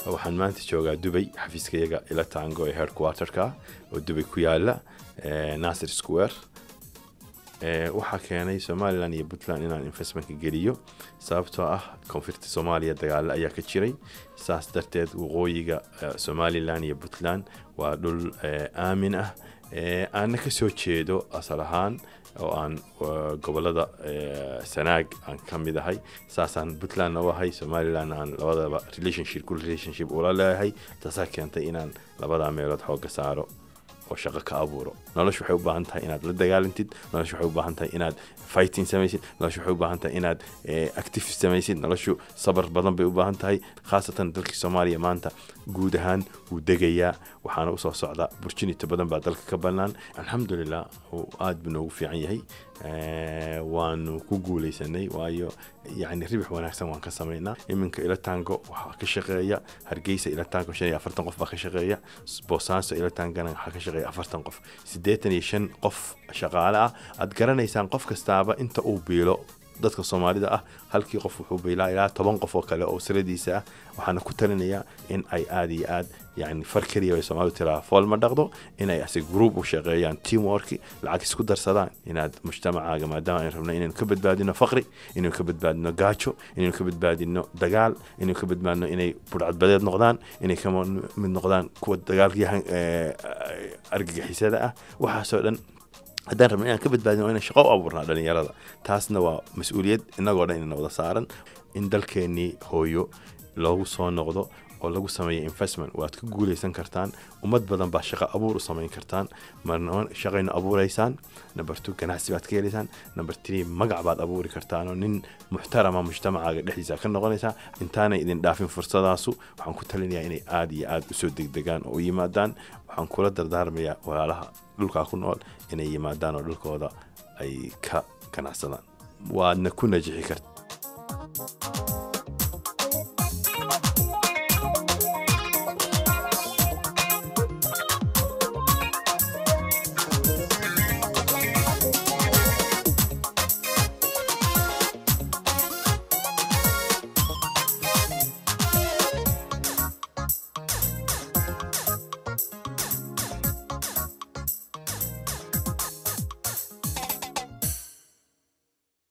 waxaan maanta joogaa Dubai xafiiskayaga ila Tango ee headquarter-ka oo Dubai ku yaala Nasser Square waxa keenay Somaliland iyo Puntland inaan investment geliyo sababtoo ah koonfurta Soomaaliya dagaal ayaa ka jiray saas darteed waqooyiga Somaliland iyo Puntland waa dhul aamin ah aan ka soo jeedo asal ahaan oo aan gobolada Sanaag aan ka mid ahay saasan Puntland oo ahay Somaliland aan labadaba relationship ula leeyahay taasoo keentay inaan labada meelood xoog saaro oo shaqo ka abuuro noloshu waxay u baahan tahay inaad la dagaalantid noloshu waxay u baahan tahay inaad fighting samaysid noloshu waxay u baahan tahay inaad active samaysid noloshu sabar badan bay u baahan tahay khaasatan dalka Soomaaliya maanta guud ahaan uu degayaa waxaana u soo socda opportunity badan baa dalka ka banaan alxamdulillah oo aad buu noogu fiican yahay waanu ku guuleysanay waayo يعني ربح wanaagsan waan ka sameynaa iminka ila Tango waxa ka shaqeeya Hargeysa ila Tango 45 qof baa ka shaqeeya Boosaaso ila Tangana waxa ka shaqeeya 40 qof 85 qof shaqaale ah ad garanaysaan qof kastaaba inta uu biilo dadka Soomaalida ah halkii qof wuxuu biilaa ilaa 10 qof oo kale oo saladiisa ah waxaana ku talinayaa in ay aad iyo aad يعني فركري way Soomaalidu tiraa fool ma dhaqdo in ay asig group u shaqeeyaan teamwork lacag isku darsadaan inaad mujtamacaaga maadaama ay rabnaan inaan ka badbaadino faqri inaan ka badbaadino gaajo inaan ka badbaadino dagaal inaan ka badbaadino inay burcad badeed noqdaan inay ka mid noqdaan kuwa dagaalka argagixisada ah waxa soo dhan haddaan rabnaa inaan ka badbaadino inaan shaqo u abuurno dhalinyarada taasna waa mas'uuliyad inagoo dhan inaan wada saaran in dalkeenii hooyo loogu soo noqdo oo lagu sameeyo investment waad ku guuleysan kartaan ummad badan baa shaqo abuur u sameyn kartaan marna shaqayna abuureysaan number 2 ganacsi baad ka heleysaan number 3 magac baad abuuri kartaan oo nin muxtarama mujtamacaaga dhexdiisa ka noqonaysa intaanay idin dhaafin fursadaasu waxaan ku talinayaa inay aad iyo aad u soo degdegaan oo yimaadaan waxaan kula dardaarmayaa walaalaha dhulka ku nool inay yimaadaan oo dhulkooda ay ka ganacsadaan waadna ku najixi kartaa